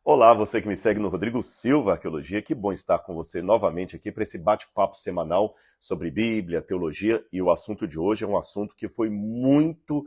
Olá, você que me segue no Rodrigo Silva Arqueologia, que bom estar com você novamente aqui para esse bate-papo semanal sobre Bíblia, teologia, e o assunto de hoje é um assunto que foi muito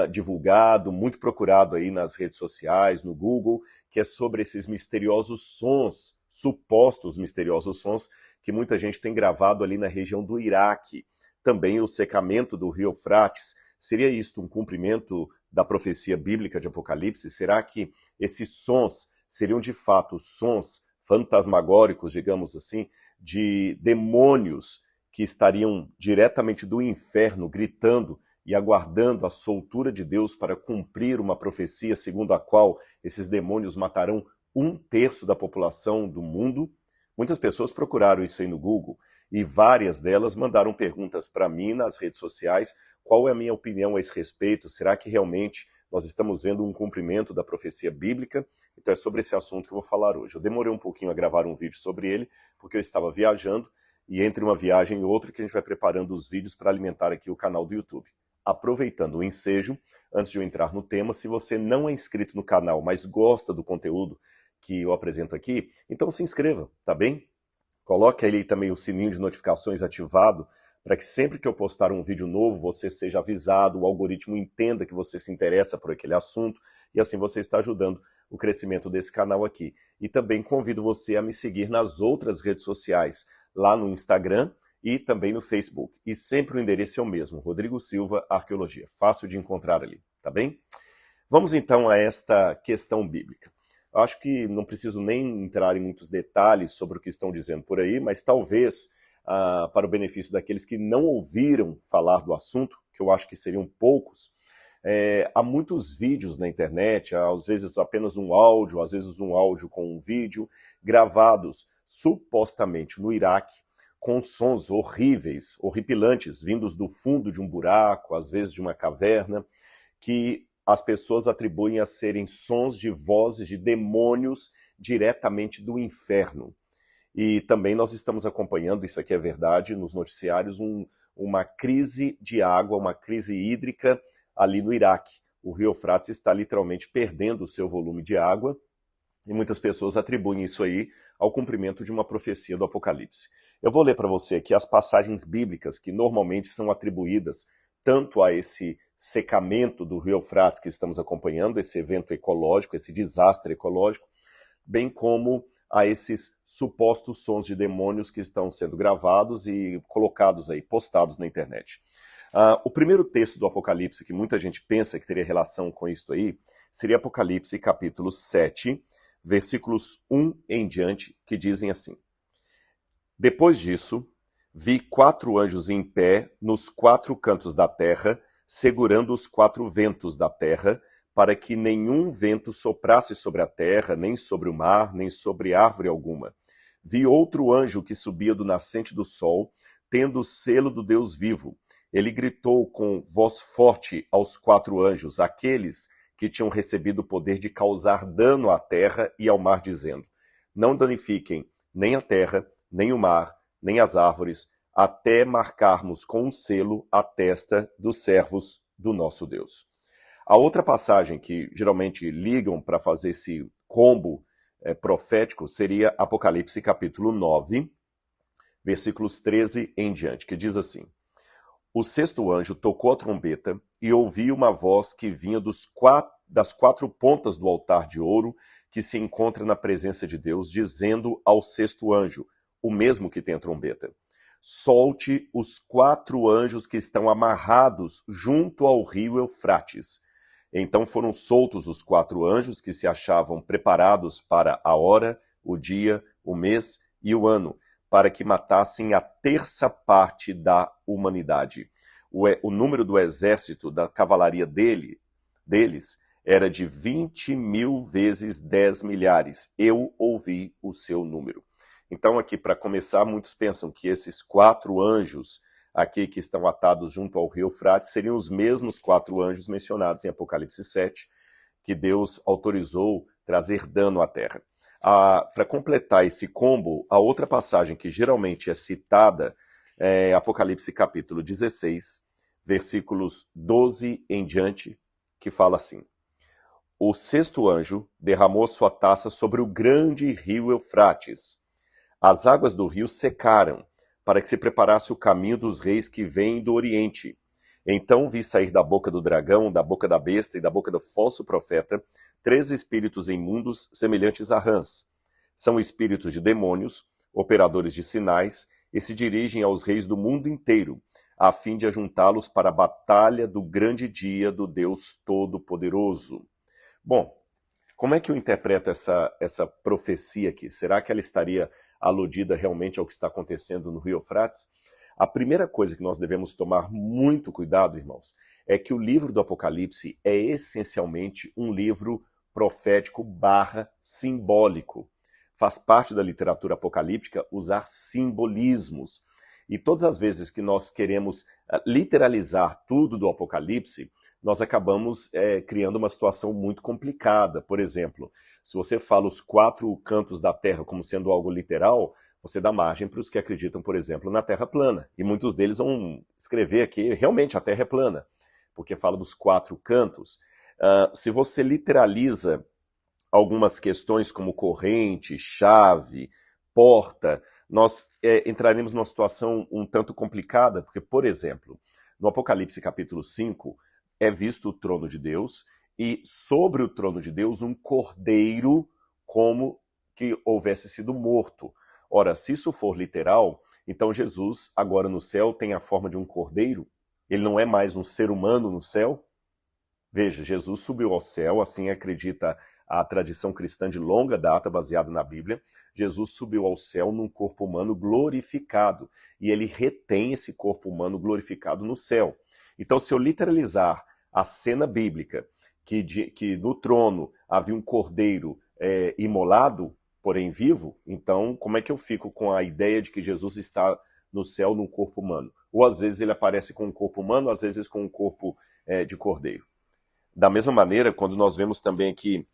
divulgado, muito procurado aí nas redes sociais, no Google, que é sobre esses misteriosos sons, supostos misteriosos sons, que muita gente tem gravado ali na região do Iraque. Também o secamento do rio Eufrates. Seria isto um cumprimento da profecia bíblica de Apocalipse? Será que esses sons seriam de fato sons fantasmagóricos, digamos assim, de demônios que estariam diretamente do inferno gritando e aguardando a soltura de Deus para cumprir uma profecia segundo a qual esses demônios matarão 1/3 da população do mundo? Muitas pessoas procuraram isso aí no Google e várias delas mandaram perguntas para mim nas redes sociais. Qual é a minha opinião a esse respeito? Será que realmente nós estamos vendo um cumprimento da profecia bíblica? Então é sobre esse assunto que eu vou falar hoje. Eu demorei um pouquinho a gravar um vídeo sobre ele, porque eu estava viajando, e entre uma viagem e outra que a gente vai preparando os vídeos para alimentar aqui o canal do YouTube. Aproveitando o ensejo, antes de eu entrar no tema, se você não é inscrito no canal, mas gosta do conteúdo que eu apresento aqui, então se inscreva, tá bem? Coloque aí também o sininho de notificações ativado, para que sempre que eu postar um vídeo novo, você seja avisado, o algoritmo entenda que você se interessa por aquele assunto, e assim você está ajudando o crescimento desse canal aqui. E também convido você a me seguir nas outras redes sociais, lá no Instagram e também no Facebook. E sempre o endereço é o mesmo, Rodrigo Silva Arqueologia. Fácil de encontrar ali, tá bem? Vamos então a esta questão bíblica. Acho que não preciso nem entrar em muitos detalhes sobre o que estão dizendo por aí, mas talvez para o benefício daqueles que não ouviram falar do assunto, que eu acho que seriam poucos, há muitos vídeos na internet, às vezes apenas um áudio, às vezes um áudio com um vídeo, gravados supostamente no Iraque, com sons horríveis, horripilantes, vindos do fundo de um buraco, às vezes de uma caverna, que as pessoas atribuem a serem sons de vozes de demônios diretamente do inferno. E também nós estamos acompanhando, isso aqui é verdade, nos noticiários, uma crise de água, uma crise hídrica ali no Iraque. O rio Eufrates está literalmente perdendo o seu volume de água, e muitas pessoas atribuem isso aí ao cumprimento de uma profecia do Apocalipse. Eu vou ler para você aqui as passagens bíblicas que normalmente são atribuídas tanto a esse secamento do rio Eufrates que estamos acompanhando, esse evento ecológico, esse desastre ecológico, bem como a esses supostos sons de demônios que estão sendo gravados e colocados aí, postados na internet. O primeiro texto do Apocalipse, que muita gente pensa que teria relação com isso aí, seria Apocalipse capítulo 7, versículos 1 em diante, que dizem assim: Depois disso, vi 4 anjos em pé nos 4 cantos da terra, segurando os 4 ventos da terra, para que nenhum vento soprasse sobre a terra, nem sobre o mar, nem sobre árvore alguma. Vi outro anjo que subia do nascente do sol, tendo o selo do Deus vivo. Ele gritou com voz forte aos 4 anjos, aqueles que tinham recebido o poder de causar dano à terra e ao mar, dizendo: Não danifiquem nem a terra, nem o mar, nem as árvores, até marcarmos com um selo a testa dos servos do nosso Deus. A outra passagem que geralmente ligam para fazer esse combo profético seria Apocalipse capítulo 9, versículos 13 em diante, que diz assim: O sexto anjo tocou a trombeta e ouvi uma voz que vinha das 4 pontas do altar de ouro que se encontra na presença de Deus, dizendo ao sexto anjo, o mesmo que tem a trombeta: Solte os 4 anjos que estão amarrados junto ao rio Eufrates. Então foram soltos os 4 anjos que se achavam preparados para a hora, o dia, o mês e o ano, para que matassem a 1/3 parte da humanidade. O número do exército, da cavalaria deles, era de 20.000 vezes 10 milhares. Eu ouvi o seu número. Então aqui, para começar, muitos pensam que esses 4 anjos aqui que estão atados junto ao rio Eufrates seriam os mesmos 4 anjos mencionados em Apocalipse 7, que Deus autorizou trazer dano à terra. Para completar esse combo, a outra passagem que geralmente é citada é Apocalipse capítulo 16, versículos 12 em diante, que fala assim: o sexto anjo derramou sua taça sobre o grande rio Eufrates. As águas do rio secaram, para que se preparasse o caminho dos reis que vêm do Oriente. Então vi sair da boca do dragão, da boca da besta e da boca do falso profeta, 3 espíritos imundos semelhantes a rãs. São espíritos de demônios, operadores de sinais, e se dirigem aos reis do mundo inteiro, a fim de ajuntá-los para a batalha do grande dia do Deus Todo-Poderoso. Bom, como é que eu interpreto essa profecia aqui? Será que ela estaria aludida realmente ao que está acontecendo no Rio Eufrates? A primeira coisa que nós devemos tomar muito cuidado, irmãos, é que o livro do Apocalipse é essencialmente um livro profético / simbólico. Faz parte da literatura apocalíptica usar simbolismos. E todas as vezes que nós queremos literalizar tudo do Apocalipse, nós acabamos criando uma situação muito complicada. Por exemplo, se você fala os 4 cantos da Terra como sendo algo literal, você dá margem para os que acreditam, por exemplo, na Terra plana. E muitos deles vão escrever aqui, realmente a Terra é plana, porque fala dos 4 cantos. Se você literaliza algumas questões como corrente, chave, porta, nós entraremos numa situação um tanto complicada, porque, por exemplo, no Apocalipse capítulo 5, é visto o trono de Deus, e sobre o trono de Deus um cordeiro como que houvesse sido morto. Ora, se isso for literal, então Jesus, agora no céu, tem a forma de um cordeiro? Ele não é mais um ser humano no céu? Veja, Jesus subiu ao céu, assim acredita a tradição cristã de longa data, baseada na Bíblia. Jesus subiu ao céu num corpo humano glorificado, e ele retém esse corpo humano glorificado no céu. Então, se eu literalizar a cena bíblica, que no trono havia um cordeiro imolado, porém vivo, então como é que eu fico com a ideia de que Jesus está no céu num corpo humano? Ou às vezes ele aparece com um corpo humano, às vezes com um corpo de cordeiro. Da mesma maneira, quando nós vemos também aqui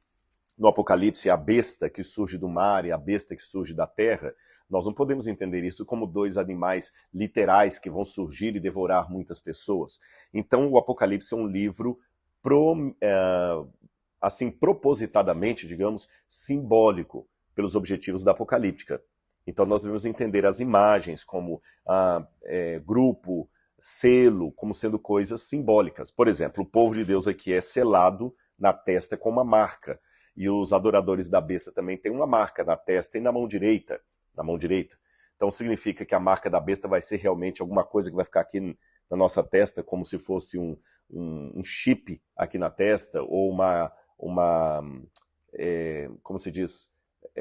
no Apocalipse a besta que surge do mar e a besta que surge da terra, nós não podemos entender isso como 2 animais literais que vão surgir e devorar muitas pessoas. Então o Apocalipse é um livro assim propositadamente, digamos, simbólico pelos objetivos da apocalíptica. Então nós devemos entender as imagens como grupo, selo, como sendo coisas simbólicas. Por exemplo, o povo de Deus aqui é selado na testa com uma marca. E os adoradores da besta também têm uma marca na testa e na mão direita. Então significa que a marca da besta vai ser realmente alguma coisa que vai ficar aqui na nossa testa, como se fosse um chip aqui na testa, ou como se diz,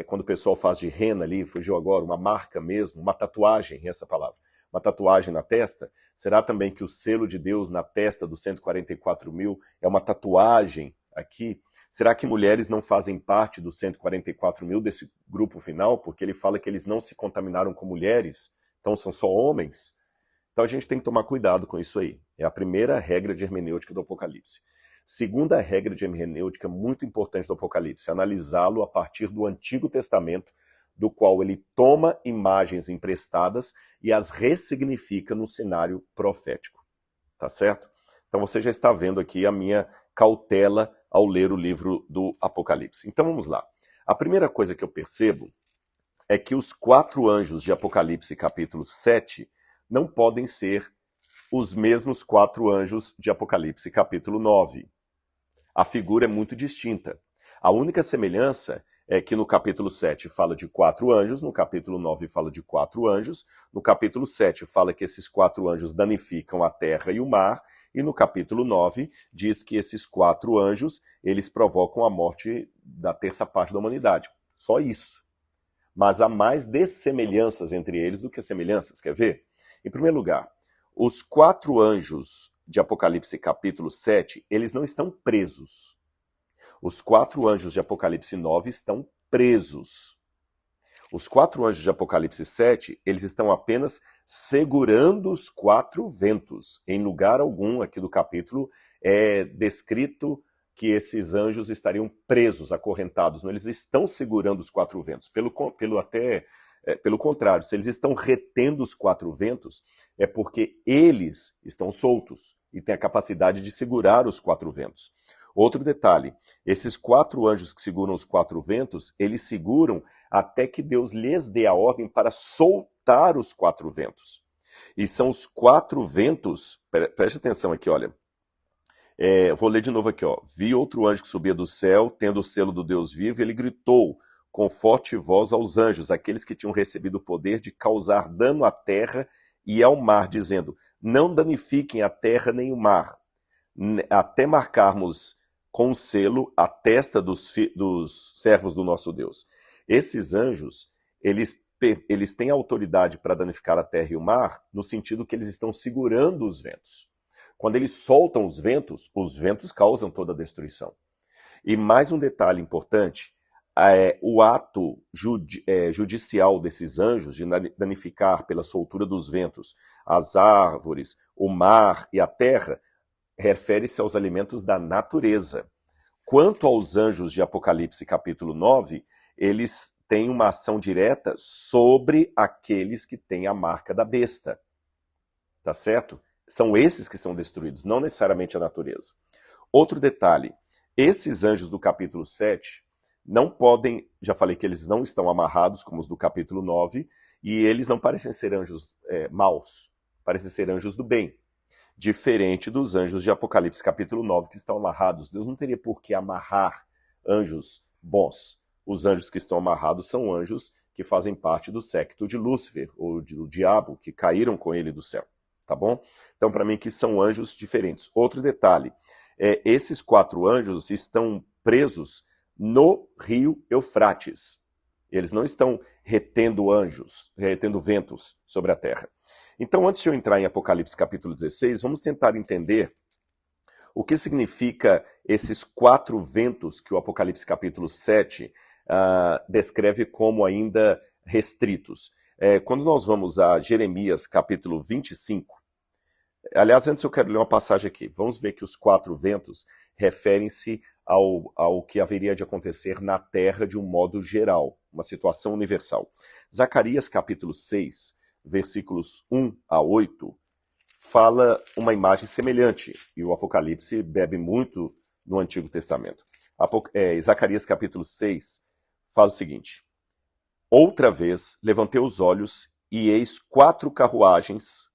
quando o pessoal faz de rena ali, fugiu agora, uma marca mesmo, uma tatuagem, essa palavra, uma tatuagem na testa. Será também que o selo de Deus na testa dos 144 mil é uma tatuagem aqui? Será que mulheres não fazem parte dos 144 mil desse grupo final? Porque ele fala que eles não se contaminaram com mulheres, então são só homens? Então a gente tem que tomar cuidado com isso aí. É a primeira regra de hermenêutica do Apocalipse. Segunda regra de hermenêutica muito importante do Apocalipse, analisá-lo a partir do Antigo Testamento, do qual ele toma imagens emprestadas e as ressignifica no cenário profético. Tá certo? Então você já está vendo aqui a minha cautela ao ler o livro do Apocalipse. Então vamos lá. A primeira coisa que eu percebo é que os 4 anjos de Apocalipse capítulo 7 não podem ser os mesmos 4 anjos de Apocalipse capítulo 9. A figura é muito distinta. A única semelhança é que no capítulo 7 fala de 4 anjos, no capítulo 9 fala de 4 anjos, no capítulo 7 fala que esses 4 anjos danificam a terra e o mar, e no capítulo 9 diz que esses 4 anjos, eles provocam a morte da terça parte da humanidade. Só isso. Mas há mais dessemelhanças entre eles do que semelhanças. Quer ver? Em primeiro lugar, os 4 anjos de Apocalipse capítulo 7, eles não estão presos. Os 4 anjos de Apocalipse 9 estão presos. Os 4 anjos de Apocalipse 7, eles estão apenas segurando os 4 ventos. Em lugar algum aqui do capítulo é descrito que esses anjos estariam presos, acorrentados. Não, eles estão segurando os 4 ventos. Pelo contrário, se eles estão retendo os 4 ventos, é porque eles estão soltos e têm a capacidade de segurar os 4 ventos. Outro detalhe, esses 4 anjos que seguram os 4 ventos, eles seguram até que Deus lhes dê a ordem para soltar os 4 ventos. E são os 4 ventos, preste atenção aqui, olha. Vou ler de novo aqui, ó. Vi outro anjo que subia do céu, tendo o selo do Deus vivo, e ele gritou com forte voz aos anjos, aqueles que tinham recebido o poder de causar dano à terra e ao mar, dizendo: não danifiquem a terra nem o mar, até marcarmos com o selo a testa dos servos do nosso Deus. Esses anjos, eles têm autoridade para danificar a terra e o mar, no sentido que eles estão segurando os ventos. Quando eles soltam os ventos causam toda a destruição. E mais um detalhe importante, o ato judicial desses anjos de danificar pela soltura dos ventos as árvores, o mar e a terra, refere-se aos alimentos da natureza. Quanto aos anjos de Apocalipse capítulo 9, eles têm uma ação direta sobre aqueles que têm a marca da besta. Tá certo? São esses que são destruídos, não necessariamente a natureza. Outro detalhe, esses anjos do capítulo 7 não podem, já falei que eles não estão amarrados como os do capítulo 9, e eles não parecem ser anjos maus, parecem ser anjos do bem. Diferente dos anjos de Apocalipse capítulo 9 que estão amarrados. Deus não teria por que amarrar anjos bons. Os anjos que estão amarrados são anjos que fazem parte do séquito de Lúcifer, ou do diabo, que caíram com ele do céu. Tá bom? Então, para mim, que são anjos diferentes. Outro detalhe, esses 4 anjos estão presos no rio Eufrates. Eles não estão retendo ventos sobre a terra. Então, antes de eu entrar em Apocalipse capítulo 16, vamos tentar entender o que significa esses 4 ventos que o Apocalipse capítulo 7 descreve como ainda restritos. Quando nós vamos a Jeremias capítulo 25, aliás, antes eu quero ler uma passagem aqui. Vamos ver que os 4 ventos referem-se ao que haveria de acontecer na terra de um modo geral, uma situação universal. Zacarias capítulo 6, versículos 1 a 8, fala uma imagem semelhante, e o Apocalipse bebe muito no Antigo Testamento. Zacarias capítulo 6 faz o seguinte: outra vez levantei os olhos, e eis 4 carruagens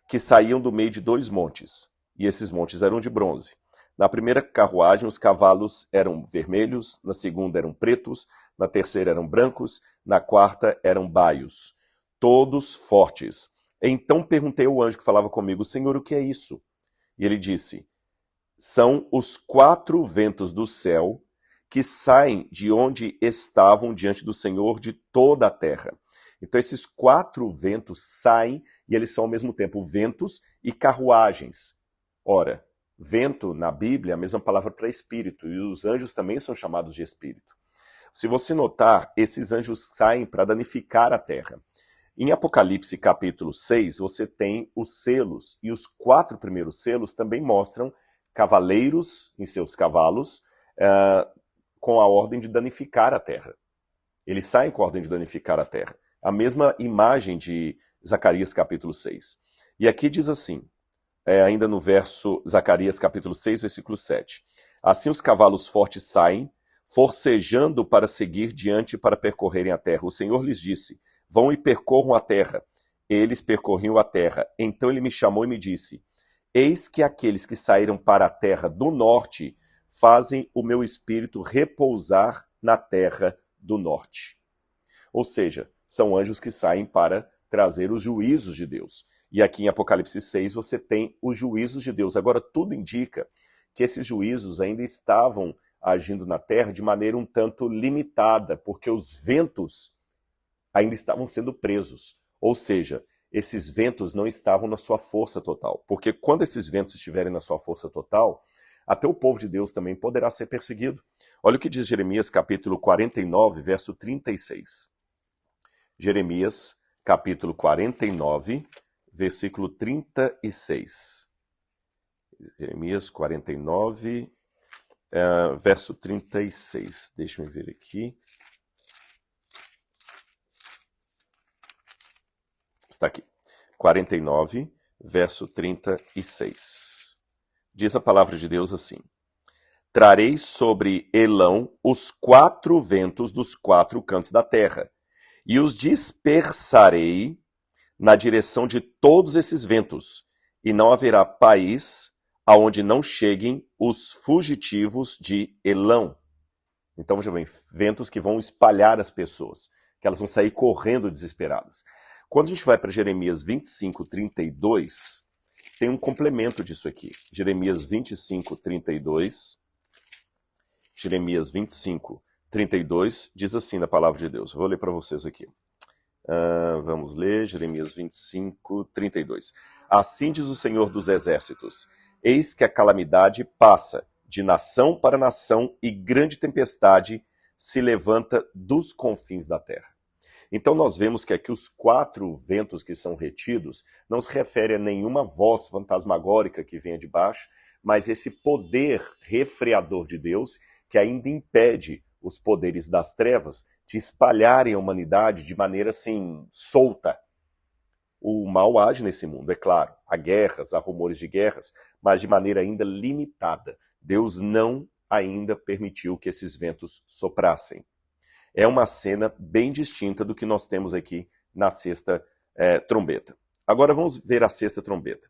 que saíam do meio de 2 montes, e esses montes eram de bronze. Na primeira carruagem, os cavalos eram vermelhos, na segunda eram pretos, na terceira eram brancos, na quarta eram baios, todos fortes. Então perguntei ao anjo que falava comigo: Senhor, o que é isso? E ele disse: são os 4 ventos do céu que saem de onde estavam diante do Senhor de toda a terra. Então esses 4 ventos saem, e eles são ao mesmo tempo ventos e carruagens. Ora, vento na Bíblia é a mesma palavra para espírito, e os anjos também são chamados de espírito. Se você notar, esses anjos saem para danificar a terra. Em Apocalipse capítulo 6, você tem os selos, e os 4 primeiros selos também mostram cavaleiros em seus cavalos, com a ordem de danificar a terra. Eles saem com a ordem de danificar a terra. A mesma imagem de Zacarias capítulo 6. E aqui diz assim, ainda no verso Zacarias capítulo 6, versículo 7. Assim os cavalos fortes saem, forcejando para seguir diante para percorrerem a terra. O Senhor lhes disse: vão e percorram a terra. Eles percorriam a terra. Então ele me chamou e me disse: eis que aqueles que saíram para a terra do norte fazem o meu espírito repousar na terra do norte. Ou seja, são anjos que saem para trazer os juízos de Deus. E aqui em Apocalipse 6 você tem os juízos de Deus. Agora, tudo indica que esses juízos ainda estavam agindo na terra de maneira um tanto limitada, porque os ventos ainda estavam sendo presos. Ou seja, esses ventos não estavam na sua força total. Porque quando esses ventos estiverem na sua força total, até o povo de Deus também poderá ser perseguido. Olha o que diz Jeremias capítulo 49, verso 36. Jeremias capítulo 49, versículo 36. Jeremias 49, verso 36. Deixa eu ver aqui. Está aqui. 49, verso 36. Diz a palavra de Deus assim: trarei sobre Elão os 4 ventos dos 4 cantos da terra, e os dispersarei na direção de todos esses ventos, e não haverá país aonde não cheguem os fugitivos de Elão. Então, veja bem, ventos que vão espalhar as pessoas, que elas vão sair correndo desesperadas. Quando a gente vai para Jeremias 25, 32, tem um complemento disso aqui. Jeremias 25, 32. Jeremias 25, 32 diz assim na palavra de Deus. Eu vou ler para vocês aqui. Vamos ler, Jeremias 25, 32. Assim diz o Senhor dos Exércitos: eis que a calamidade passa de nação para nação e grande tempestade se levanta dos confins da terra. Então nós vemos que aqui os 4 ventos que são retidos não se refere a nenhuma voz fantasmagórica que venha de baixo, mas esse poder refreador de Deus que ainda impede os poderes das trevas de espalharem a humanidade de maneira assim solta. O mal age nesse mundo, é claro. Há guerras, há rumores de guerras, mas de maneira ainda limitada. Deus não ainda permitiu que esses ventos soprassem. É uma cena bem distinta do que nós temos aqui na sexta trombeta. Agora vamos ver a sexta trombeta.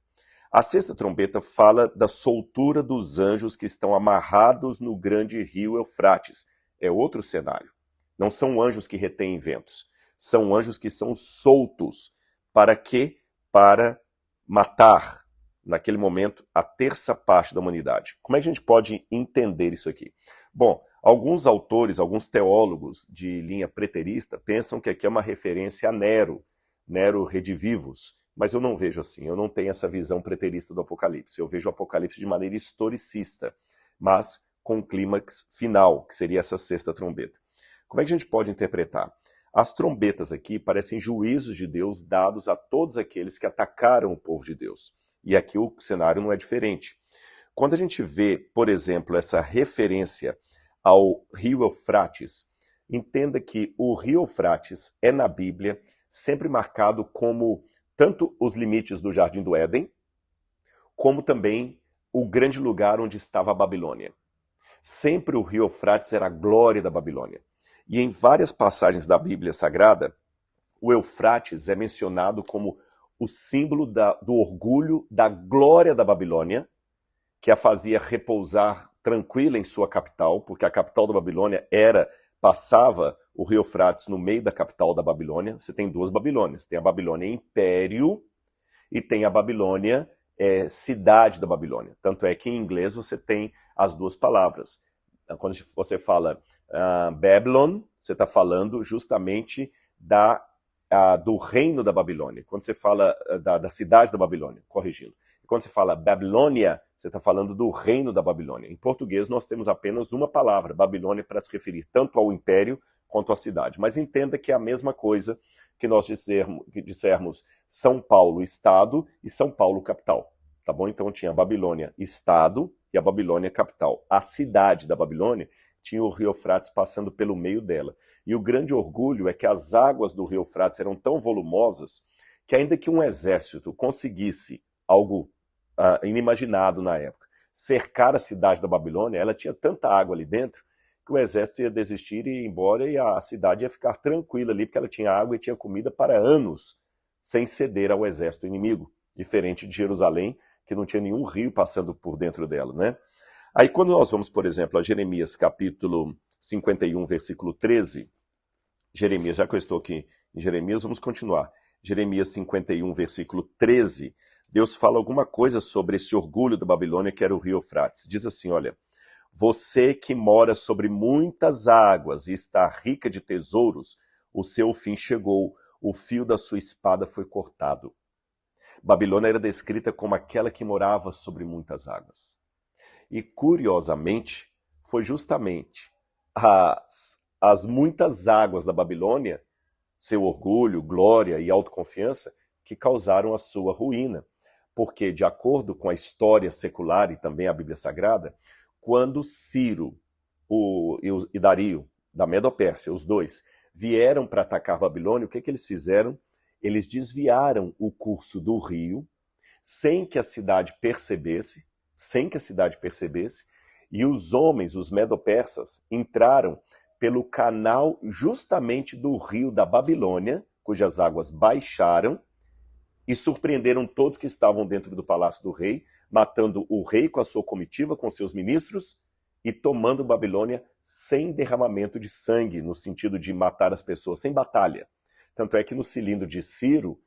A sexta trombeta fala da soltura dos anjos que estão amarrados no grande rio Eufrates. É outro cenário. Não são anjos que retêm ventos. São anjos que são soltos. Para quê? Para matar, naquele momento, a terça parte da humanidade. Como é que a gente pode entender isso aqui? Bom, alguns autores, alguns teólogos de linha preterista pensam que aqui é uma referência a Nero Redivivus, mas eu não vejo assim, eu não tenho essa visão preterista do Apocalipse. Eu vejo o Apocalipse de maneira historicista, mas com um clímax final, que seria essa sexta trombeta. Como é que a gente pode interpretar? As trombetas aqui parecem juízos de Deus dados a todos aqueles que atacaram o povo de Deus. E aqui o cenário não é diferente. Quando a gente vê, por exemplo, essa referência ao rio Eufrates, entenda que o rio Eufrates é na Bíblia sempre marcado como tanto os limites do Jardim do Éden, como também o grande lugar onde estava a Babilônia. Sempre o rio Eufrates era a glória da Babilônia. E em várias passagens da Bíblia Sagrada, o Eufrates é mencionado como o símbolo do orgulho, da glória da Babilônia, que a fazia repousar tranquila em sua capital, porque a capital da Babilônia passava o rio Eufrates no meio da capital da Babilônia. Você tem 2 Babilônias, tem a Babilônia Império e tem a Babilônia Cidade da Babilônia. Tanto é que em inglês você tem as 2 palavras. Quando você fala Babylon, você está falando justamente do reino da Babilônia. Quando você fala da cidade da Babilônia, corrigindo. Quando você fala Babilônia, você está falando do reino da Babilônia. Em português, nós temos apenas uma palavra, Babilônia, para se referir tanto ao império quanto à cidade. Mas entenda que é a mesma coisa que nós dissermos São Paulo, Estado, e São Paulo, capital. Tá bom? Então tinha a Babilônia, Estado, e a Babilônia, capital. A cidade da Babilônia tinha o rio Eufrates passando pelo meio dela. E o grande orgulho é que as águas do rio Eufrates eram tão volumosas que ainda que um exército conseguisse algo inimaginado na época, cercar a cidade da Babilônia, ela tinha tanta água ali dentro que o exército ia desistir e ir embora e a cidade ia ficar tranquila ali, porque ela tinha água e tinha comida para anos, sem ceder ao exército inimigo, diferente de Jerusalém, que não tinha nenhum rio passando por dentro dela, né? Aí quando nós vamos, por exemplo, a Jeremias capítulo 51, versículo 13, Jeremias, já que eu estou aqui em Jeremias, vamos continuar. Jeremias 51, versículo 13, Deus fala alguma coisa sobre esse orgulho da Babilônia, que era o rio Eufrates. Diz assim, olha, você que mora sobre muitas águas e está rica de tesouros, o seu fim chegou, o fio da sua espada foi cortado. Babilônia era descrita como aquela que morava sobre muitas águas. E, curiosamente, foi justamente as muitas águas da Babilônia, seu orgulho, glória e autoconfiança, que causaram a sua ruína. Porque, de acordo com a história secular e também a Bíblia Sagrada, quando Ciro e Dario, da Medo-Pérsia, os dois, vieram para atacar Babilônia, o que eles fizeram? Eles desviaram o curso do rio, sem que a cidade percebesse, E os homens, os medo-persas, entraram pelo canal justamente do rio da Babilônia, cujas águas baixaram, e surpreenderam todos que estavam dentro do palácio do rei, matando o rei com a sua comitiva, com seus ministros, e tomando Babilônia sem derramamento de sangue, no sentido de matar as pessoas, sem batalha. Tanto é que no cilindro de Ciro,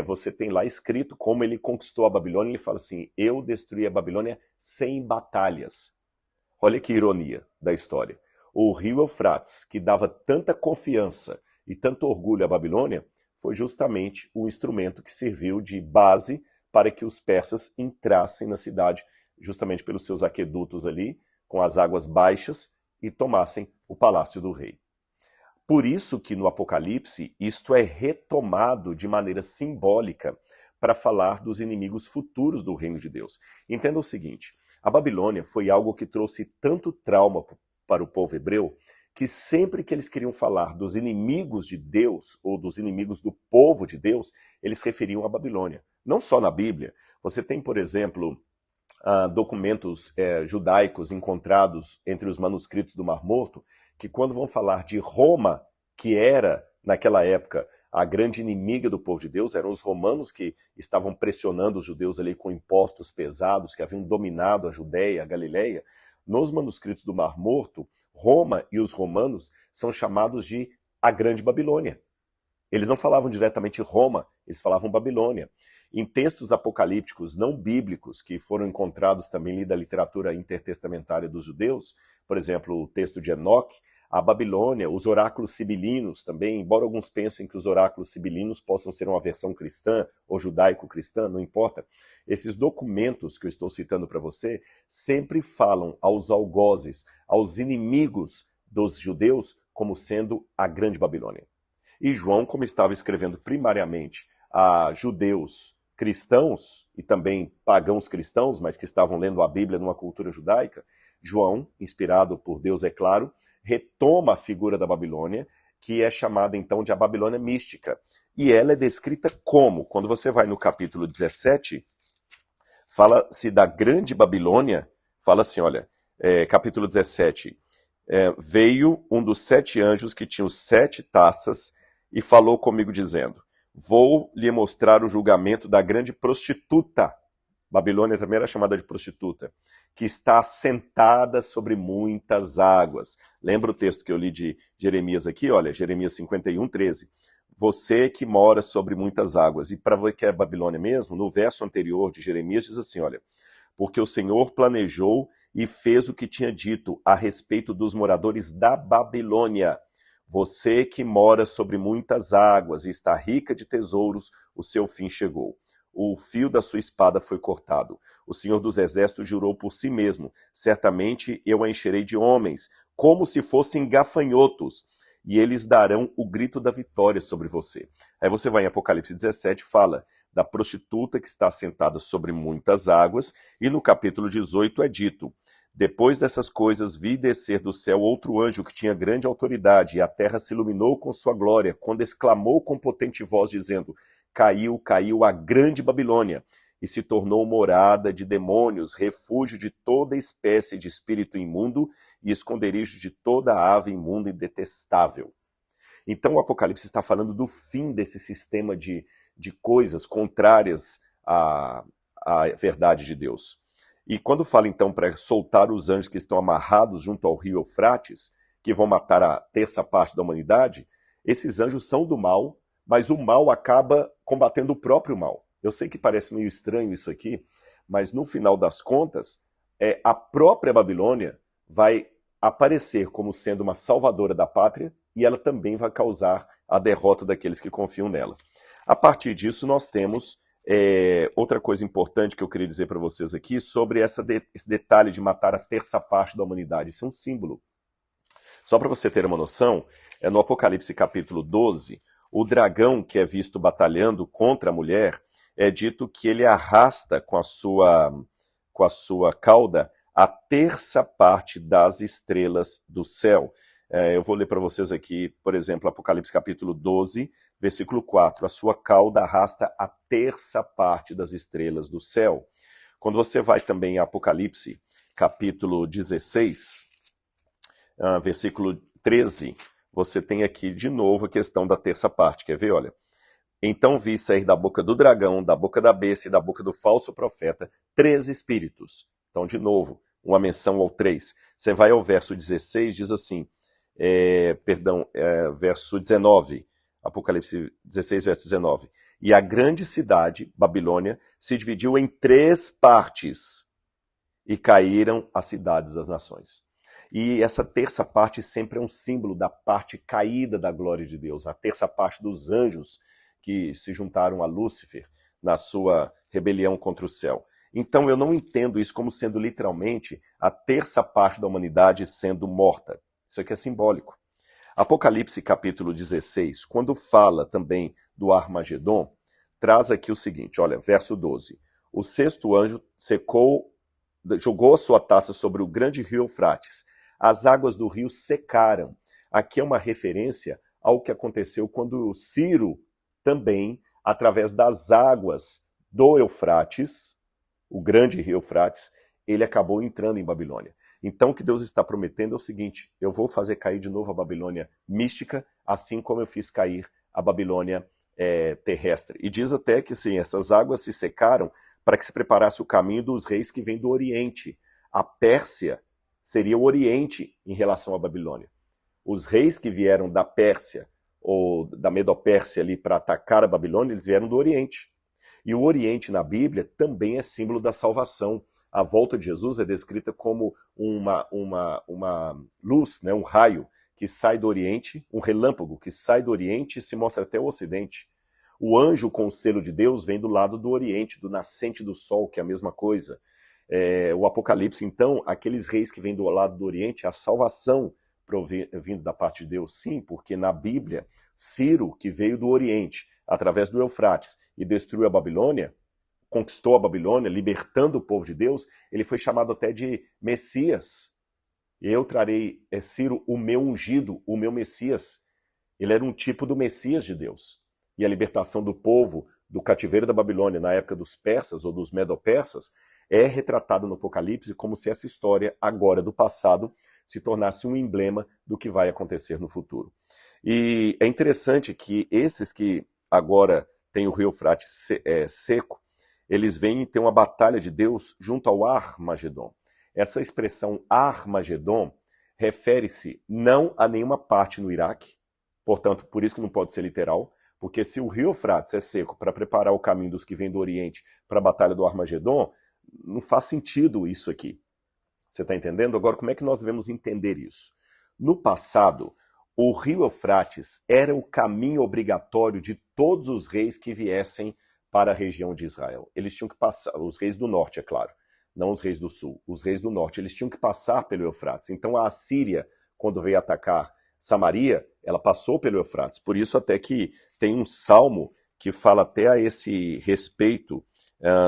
você tem lá escrito como ele conquistou a Babilônia. Ele fala assim: eu destruí a Babilônia sem batalhas. Olha que ironia da história. O rio Eufrates, que dava tanta confiança e tanto orgulho à Babilônia, foi justamente o instrumento que serviu de base para que os persas entrassem na cidade, justamente pelos seus aquedutos ali, com as águas baixas, e tomassem o palácio do rei. Por isso que no Apocalipse isto é retomado de maneira simbólica para falar dos inimigos futuros do reino de Deus. Entenda o seguinte: a Babilônia foi algo que trouxe tanto trauma para o povo hebreu, que sempre que eles queriam falar dos inimigos de Deus, ou dos inimigos do povo de Deus, eles se referiam à Babilônia. Não só na Bíblia. Você tem, por exemplo, documentos judaicos encontrados entre os manuscritos do Mar Morto, que quando vão falar de Roma, que era, naquela época, a grande inimiga do povo de Deus, eram os romanos que estavam pressionando os judeus ali com impostos pesados, que haviam dominado a Judéia, a Galileia. Nos manuscritos do Mar Morto, Roma e os romanos são chamados de a Grande Babilônia. Eles não falavam diretamente Roma, eles falavam Babilônia. Em textos apocalípticos não bíblicos, que foram encontrados também ali da literatura intertestamentária dos judeus, por exemplo, o texto de Enoque, a Babilônia, os oráculos sibilinos também, embora alguns pensem que os oráculos sibilinos possam ser uma versão cristã ou judaico-cristã, não importa. Esses documentos que eu estou citando para você sempre falam aos algozes, aos inimigos dos judeus, como sendo a Grande Babilônia. E João, como estava escrevendo primariamente a judeus cristãos e também pagãos cristãos, mas que estavam lendo a Bíblia numa cultura judaica, João, inspirado por Deus, é claro, retoma a figura da Babilônia, que é chamada então de a Babilônia mística. E ela é descrita como? Quando você vai no capítulo 17, fala-se da Grande Babilônia, fala assim, olha, capítulo 17, veio um dos 7 anjos que tinha os 7 taças e falou comigo dizendo: vou lhe mostrar o julgamento da grande prostituta. Babilônia também era chamada de prostituta, que está assentada sobre muitas águas. Lembra o texto que eu li de Jeremias aqui? Olha, Jeremias 51, 13. Você que mora sobre muitas águas. E para ver que é Babilônia mesmo, no verso anterior de Jeremias diz assim, olha: porque o Senhor planejou e fez o que tinha dito a respeito dos moradores da Babilônia. Você que mora sobre muitas águas e está rica de tesouros, o seu fim chegou. O fio da sua espada foi cortado. O Senhor dos Exércitos jurou por si mesmo: certamente eu a encherei de homens, como se fossem gafanhotos, e eles darão o grito da vitória sobre você. Aí você vai em Apocalipse 17, fala da prostituta que está sentada sobre muitas águas, e no capítulo 18 é dito: depois dessas coisas vi descer do céu outro anjo que tinha grande autoridade, e a terra se iluminou com sua glória, quando exclamou com potente voz, dizendo: caiu, caiu a grande Babilônia, e se tornou morada de demônios, refúgio de toda espécie de espírito imundo e esconderijo de toda ave imunda e detestável. Então o Apocalipse está falando do fim desse sistema de coisas contrárias à verdade de Deus. E quando fala então para soltar os anjos que estão amarrados junto ao rio Eufrates, que vão matar a terça parte da humanidade, esses anjos são do mal, mas o mal acaba combatendo o próprio mal. Eu sei que parece meio estranho isso aqui, mas no final das contas, a própria Babilônia vai aparecer como sendo uma salvadora da pátria, e ela também vai causar a derrota daqueles que confiam nela. A partir disso, nós temos outra coisa importante que eu queria dizer para vocês aqui sobre esse detalhe de matar a terça parte da humanidade. Isso é um símbolo. Só para você ter uma noção, no Apocalipse capítulo 12, o dragão que é visto batalhando contra a mulher, é dito que ele arrasta com a sua cauda a terça parte das estrelas do céu. Eu vou ler para vocês aqui, por exemplo, Apocalipse capítulo 12, versículo 4. A sua cauda arrasta a terça parte das estrelas do céu. Quando você vai também em Apocalipse, capítulo 16, versículo 13, você tem aqui de novo a questão da terça parte. Quer ver? Olha. Então vi sair da boca do dragão, da boca da besta e da boca do falso profeta 3 espíritos. Então, de novo, uma menção ao 3. Você vai ao verso 16, diz assim, verso 19, Apocalipse 16, verso 19. E a grande cidade, Babilônia, se dividiu em 3 partes e caíram as cidades das nações. E essa terça parte sempre é um símbolo da parte caída da glória de Deus, a terça parte dos anjos que se juntaram a Lúcifer na sua rebelião contra o céu. Então eu não entendo isso como sendo literalmente a terça parte da humanidade sendo morta. Isso aqui é simbólico. Apocalipse capítulo 16, quando fala também do Armagedon, traz aqui o seguinte, olha, verso 12. O 6º anjo jogou a sua taça sobre o grande rio Eufrates. As águas do rio secaram. Aqui é uma referência ao que aconteceu quando Ciro também, através das águas do Eufrates, o grande rio Eufrates, ele acabou entrando em Babilônia. Então o que Deus está prometendo é o seguinte, eu vou fazer cair de novo a Babilônia mística, assim como eu fiz cair a Babilônia terrestre. E diz até que assim, essas águas se secaram para que se preparasse o caminho dos reis que vêm do Oriente. A Pérsia seria o Oriente em relação à Babilônia. Os reis que vieram da Pérsia, ou da Medopérsia ali para atacar a Babilônia, eles vieram do Oriente. E o Oriente na Bíblia também é símbolo da salvação. A volta de Jesus é descrita como uma luz, né, um raio que sai do Oriente, um relâmpago que sai do Oriente e se mostra até o Ocidente. O anjo com o selo de Deus vem do lado do Oriente, do nascente do sol, que é a mesma coisa. O Apocalipse, então, aqueles reis que vêm do lado do Oriente, a salvação vindo da parte de Deus, sim, porque na Bíblia, Ciro, que veio do Oriente, através do Eufrates, e destruiu a Babilônia, conquistou a Babilônia, libertando o povo de Deus, ele foi chamado até de Messias. Eu trarei Ciro, o meu ungido, o meu Messias. Ele era um tipo do Messias de Deus. E a libertação do povo do cativeiro da Babilônia, na época dos persas ou dos medo-persas, é retratada no Apocalipse como se essa história, agora do passado, se tornasse um emblema do que vai acontecer no futuro. E é interessante que esses que agora têm o rio Eufrates seco, eles vêm e têm uma batalha de Deus junto ao Armagedon. Essa expressão Armagedon refere-se não a nenhuma parte no Iraque, portanto, por isso que não pode ser literal, porque se o rio Eufrates é seco para preparar o caminho dos que vêm do Oriente para a batalha do Armagedon, não faz sentido isso aqui. Você está entendendo? Agora, como é que nós devemos entender isso? No passado, o rio Eufrates era o caminho obrigatório de todos os reis que viessem para a região de Israel. Eles tinham que passar, os reis do norte, é claro, não os reis do sul, os reis do norte, eles tinham que passar pelo Eufrates. Então a Assíria, quando veio atacar Samaria, ela passou pelo Eufrates. Por isso até que tem um salmo que fala até a esse respeito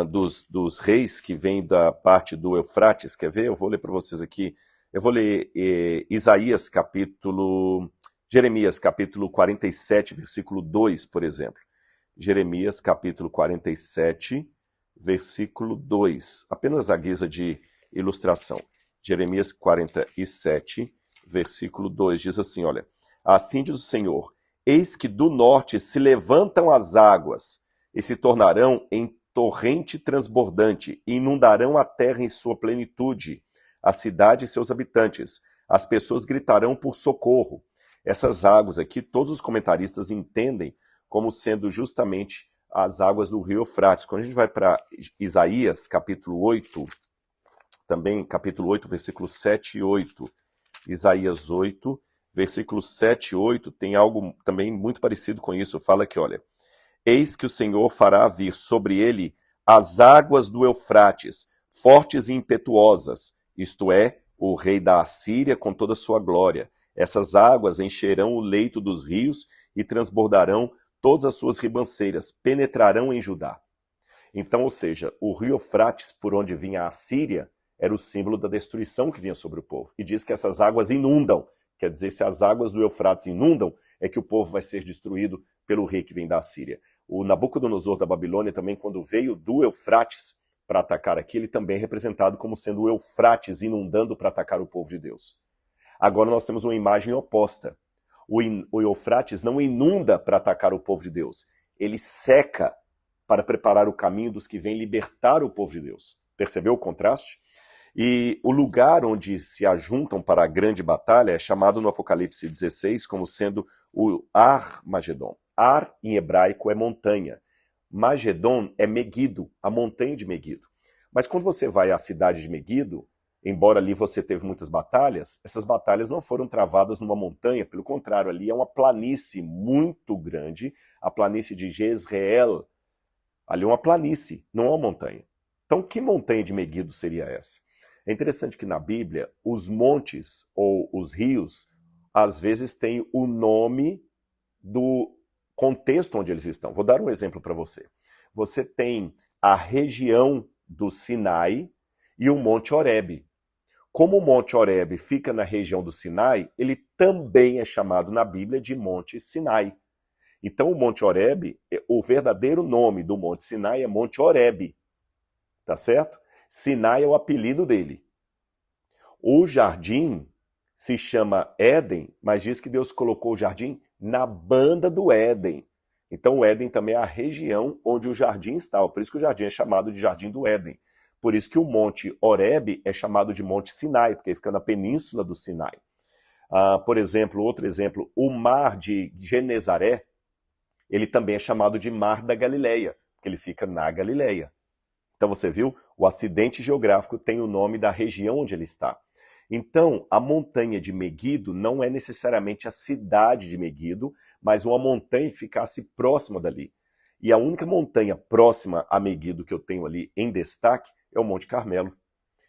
dos reis que vêm da parte do Eufrates. Quer ver? Eu vou ler para vocês aqui. Eu vou ler Jeremias capítulo 47, versículo 2, por exemplo. Jeremias capítulo 47, versículo 2. Apenas a guisa de ilustração. Jeremias 47, versículo 2, diz assim, olha. Assim diz o Senhor, eis que do norte se levantam as águas e se tornarão em torrente transbordante e inundarão a terra em sua plenitude, a cidade e seus habitantes. As pessoas gritarão por socorro. Essas águas aqui, todos os comentaristas entendem como sendo justamente as águas do rio Eufrates. Quando a gente vai para Isaías, capítulo 8, também capítulo 8, versículos 7 e 8. Isaías 8, versículos 7 e 8, tem algo também muito parecido com isso. Fala que, olha, eis que o Senhor fará vir sobre ele as águas do Eufrates, fortes e impetuosas, isto é, o rei da Assíria com toda a sua glória. Essas águas encherão o leito dos rios e transbordarão todas as suas ribanceiras, penetrarão em Judá. Então, ou seja, o rio Eufrates, por onde vinha a Assíria, era o símbolo da destruição que vinha sobre o povo. E diz que essas águas inundam. Quer dizer, se as águas do Eufrates inundam, é que o povo vai ser destruído pelo rei que vem da Assíria. O Nabucodonosor da Babilônia também, quando veio do Eufrates para atacar aqui, ele também é representado como sendo o Eufrates inundando para atacar o povo de Deus. Agora nós temos uma imagem oposta. O Eufrates não inunda para atacar o povo de Deus, ele seca para preparar o caminho dos que vêm libertar o povo de Deus. Percebeu o contraste? E o lugar onde se ajuntam para a grande batalha é chamado no Apocalipse 16 como sendo o Ar-Magedon. Ar, em hebraico, é montanha. Magedon é Meguido, a montanha de Meguido. Mas quando você vai à cidade de Meguido, embora ali você teve muitas batalhas, essas batalhas não foram travadas numa montanha, pelo contrário, ali é uma planície muito grande, a planície de Jezreel. Ali é uma planície, não é uma montanha. Então, que montanha de Meguido seria essa? É interessante que na Bíblia, os montes ou os rios, às vezes têm o nome do contexto onde eles estão. Vou dar um exemplo para você. Você tem a região do Sinai e o Monte Horebe. Como o Monte Horebe fica na região do Sinai, ele também é chamado na Bíblia de Monte Sinai. Então o Monte Horebe, o verdadeiro nome do Monte Sinai é Monte Horebe, tá certo? Sinai é o apelido dele. O jardim se chama Éden, mas diz que Deus colocou o jardim na banda do Éden. Então o Éden também é a região onde o jardim está, por isso que o jardim é chamado de Jardim do Éden. Por isso que o Monte Horebe é chamado de Monte Sinai, porque fica na península do Sinai. Por exemplo, outro exemplo, o mar de Genezaré, ele também é chamado de Mar da Galileia, porque ele fica na Galileia. Então você viu, o acidente geográfico tem o nome da região onde ele está. Então, a montanha de Meguido não é necessariamente a cidade de Meguido, mas uma montanha que ficasse próxima dali. E a única montanha próxima a Meguido que eu tenho ali em destaque é o Monte Carmelo.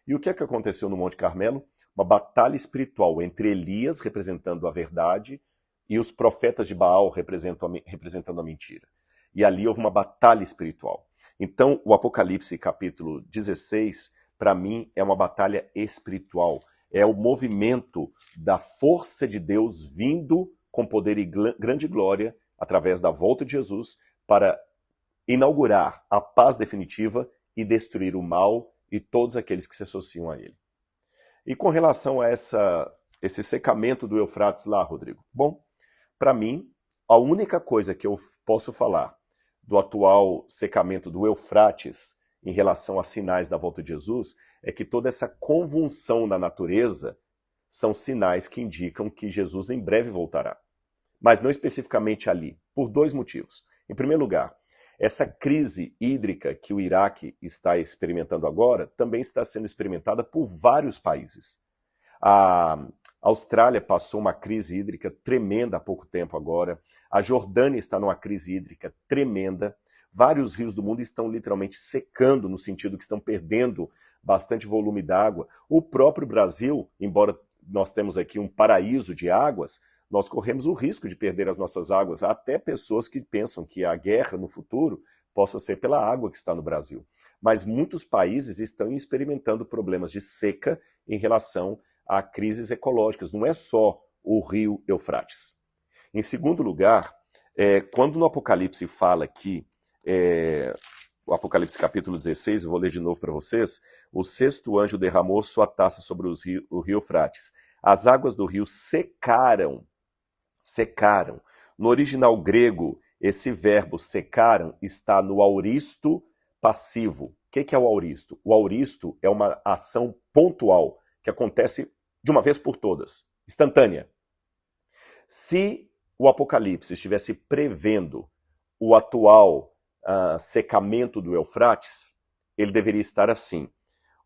E o que é que aconteceu no Monte Carmelo? Uma batalha espiritual entre Elias, representando a verdade, e os profetas de Baal, representando a mentira. E ali houve uma batalha espiritual. Então, o Apocalipse capítulo 16, para mim, é uma batalha espiritual. É o movimento da força de Deus vindo com poder e grande glória, através da volta de Jesus, para inaugurar a paz definitiva e destruir o mal e todos aqueles que se associam a ele. E com relação a esse secamento do Eufrates lá, Rodrigo? Bom, para mim, a única coisa que eu posso falar do atual secamento do Eufrates em relação a sinais da volta de Jesus é que toda essa convulsão na natureza são sinais que indicam que Jesus em breve voltará. Mas não especificamente ali, por dois motivos. Em primeiro lugar, essa crise hídrica que o Iraque está experimentando agora também está sendo experimentada por vários países. A Austrália passou uma crise hídrica tremenda há pouco tempo agora. A Jordânia está numa crise hídrica tremenda. Vários rios do mundo estão literalmente secando, no sentido que estão perdendo bastante volume d'água. O próprio Brasil, embora nós temos aqui um paraíso de águas, nós corremos o risco de perder as nossas águas. Há até pessoas que pensam que a guerra no futuro possa ser pela água que está no Brasil. Mas muitos países estão experimentando problemas de seca em relação a crises ecológicas. Não é só o rio Eufrates. Em segundo lugar, quando no Apocalipse fala que, o Apocalipse capítulo 16, eu vou ler de novo para vocês, o sexto anjo derramou sua taça sobre o rio Eufrates. As águas do rio secaram. No original grego, esse verbo secaram está no auristo passivo. O que é o auristo? O auristo é uma ação pontual que acontece de uma vez por todas, instantânea. Se o Apocalipse estivesse prevendo o atual secamento do Eufrates, ele deveria estar assim.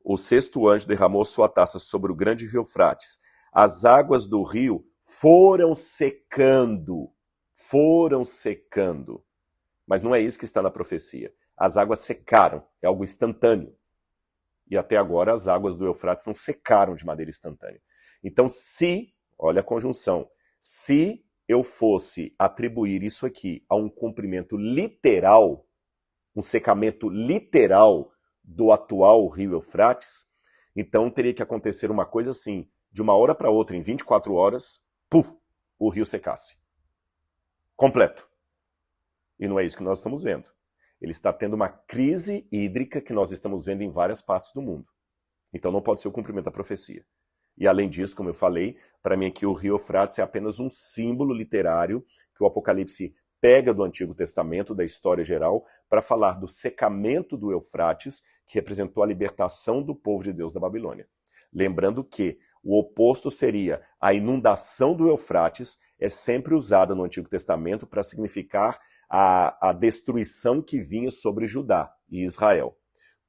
O sexto anjo derramou sua taça sobre o grande rio Eufrates. As águas do rio foram secando. Mas não é isso que está na profecia. As águas secaram, é algo instantâneo. E até agora as águas do Eufrates não secaram de maneira instantânea. Então, olha a conjunção, se eu fosse atribuir isso aqui a um cumprimento literal, um secamento literal do atual rio Eufrates, então teria que acontecer uma coisa assim, de uma hora para outra, em 24 horas, o rio secasse. Completo. E não é isso que nós estamos vendo. Ele está tendo uma crise hídrica que nós estamos vendo em várias partes do mundo. Então não pode ser o cumprimento da profecia. E além disso, como eu falei, para mim aqui o rio Eufrates é apenas um símbolo literário que o Apocalipse pega do Antigo Testamento, da história geral, para falar do secamento do Eufrates, que representou a libertação do povo de Deus da Babilônia. Lembrando que o oposto seria a inundação do Eufrates, é sempre usada no Antigo Testamento para significar a destruição que vinha sobre Judá e Israel.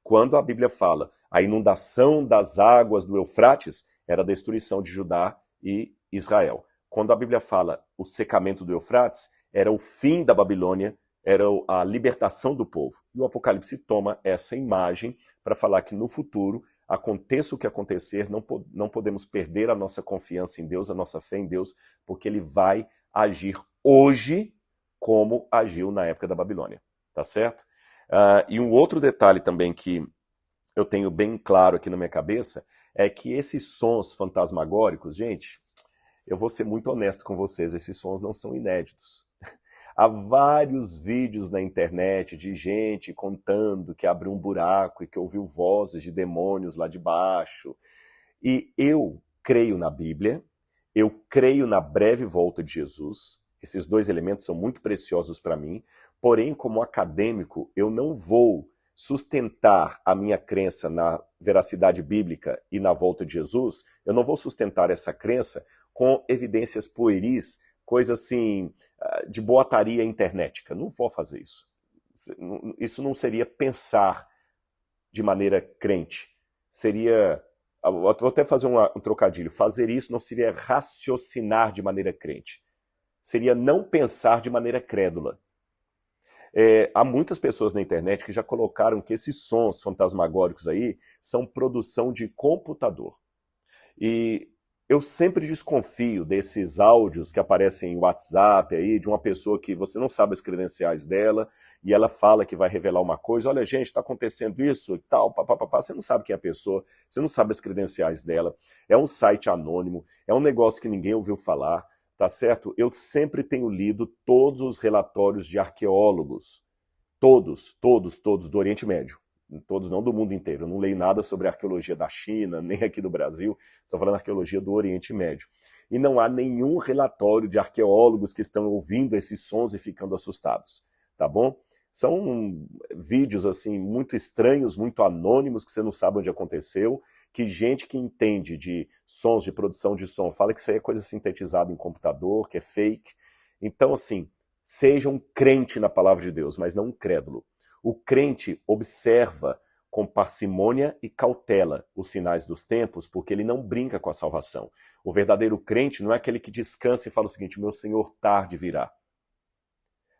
Quando a Bíblia fala a inundação das águas do Eufrates, era a destruição de Judá e Israel. Quando a Bíblia fala o secamento do Eufrates, era o fim da Babilônia, era a libertação do povo. E o Apocalipse toma essa imagem para falar que no futuro, aconteça o que acontecer, não podemos perder a nossa confiança em Deus, a nossa fé em Deus, porque ele vai agir hoje como agiu na época da Babilônia. Tá certo? E um outro detalhe também que eu tenho bem claro aqui na minha cabeça é que esses sons fantasmagóricos, gente, eu vou ser muito honesto com vocês, esses sons não são inéditos. Há vários vídeos na internet de gente contando que abriu um buraco e que ouviu vozes de demônios lá de baixo. E eu creio na Bíblia, eu creio na breve volta de Jesus. Esses dois elementos são muito preciosos para mim. Porém, como acadêmico, eu não vou sustentar a minha crença na veracidade bíblica e na volta de Jesus. Eu não vou sustentar essa crença com evidências pueris, coisa assim, de boataria internética. Não vou fazer isso. Isso não seria pensar de maneira crente. Seria, vou até fazer um trocadilho, fazer isso não seria raciocinar de maneira crente. Seria não pensar de maneira crédula. Há muitas pessoas na internet que já colocaram que esses sons fantasmagóricos aí são produção de computador. E eu sempre desconfio desses áudios que aparecem em WhatsApp aí, de uma pessoa que você não sabe as credenciais dela, e ela fala que vai revelar uma coisa, olha gente, está acontecendo isso e tal, papapá, você não sabe quem é a pessoa, você não sabe as credenciais dela, é um site anônimo, é um negócio que ninguém ouviu falar, tá certo? Eu sempre tenho lido todos os relatórios de arqueólogos, todos do Oriente Médio. Todos não do mundo inteiro, eu não leio nada sobre a arqueologia da China, nem aqui do Brasil, estou falando arqueologia do Oriente Médio. E não há nenhum relatório de arqueólogos que estão ouvindo esses sons e ficando assustados, tá bom? São vídeos assim muito estranhos, muito anônimos, que você não sabe onde aconteceu, que gente que entende de sons, de produção de som, fala que isso aí é coisa sintetizada em computador, que é fake. Então assim, seja um crente na palavra de Deus, mas não um crédulo. O crente observa com parcimônia e cautela os sinais dos tempos, porque ele não brinca com a salvação. O verdadeiro crente não é aquele que descansa e fala o seguinte, meu Senhor tarde virá.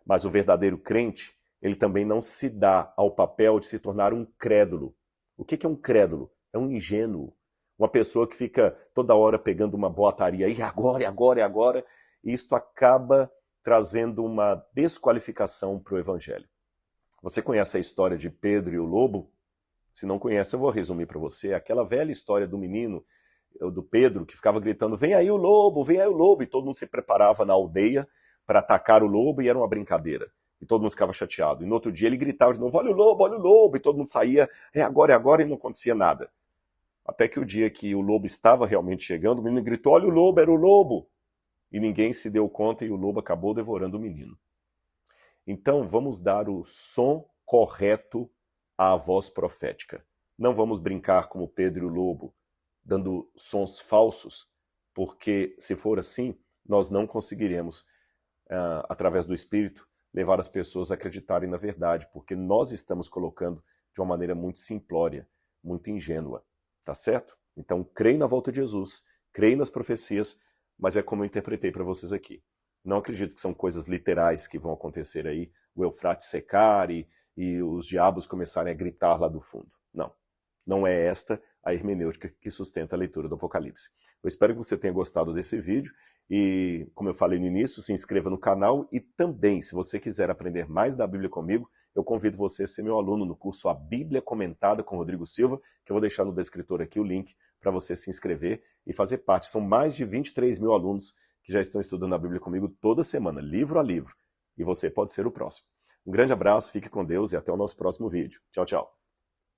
Mas o verdadeiro crente, ele também não se dá ao papel de se tornar um crédulo. O que é um crédulo? É um ingênuo. Uma pessoa que fica toda hora pegando uma boataria, e agora, e isto acaba trazendo uma desqualificação para o evangelho. Você conhece a história de Pedro e o lobo? Se não conhece, eu vou resumir para você. Aquela velha história do menino, do Pedro, que ficava gritando, vem aí o lobo, e todo mundo se preparava na aldeia para atacar o lobo e era uma brincadeira. E todo mundo ficava chateado. E no outro dia ele gritava de novo, olha o lobo, e todo mundo saía, é agora, e não acontecia nada. Até que o dia que o lobo estava realmente chegando, o menino gritou, olha o lobo, era o lobo. E ninguém se deu conta e o lobo acabou devorando o menino. Então vamos dar o som correto à voz profética. Não vamos brincar como Pedro e o lobo, dando sons falsos, porque se for assim, nós não conseguiremos, através do Espírito, levar as pessoas a acreditarem na verdade, porque nós estamos colocando de uma maneira muito simplória, muito ingênua, tá certo? Então creio na volta de Jesus, creio nas profecias, mas é como eu interpretei para vocês aqui. Não acredito que são coisas literais que vão acontecer aí, o Eufrates secar e os diabos começarem a gritar lá do fundo. Não, não é esta a hermenêutica que sustenta a leitura do Apocalipse. Eu espero que você tenha gostado desse vídeo e, como eu falei no início, se inscreva no canal e também, se você quiser aprender mais da Bíblia comigo, eu convido você a ser meu aluno no curso A Bíblia Comentada com Rodrigo Silva, que eu vou deixar no descritor aqui o link para você se inscrever e fazer parte. São mais de 23 mil alunos que já estão estudando a Bíblia comigo toda semana, livro a livro. E você pode ser o próximo. Um grande abraço, fique com Deus e até o nosso próximo vídeo. Tchau, tchau.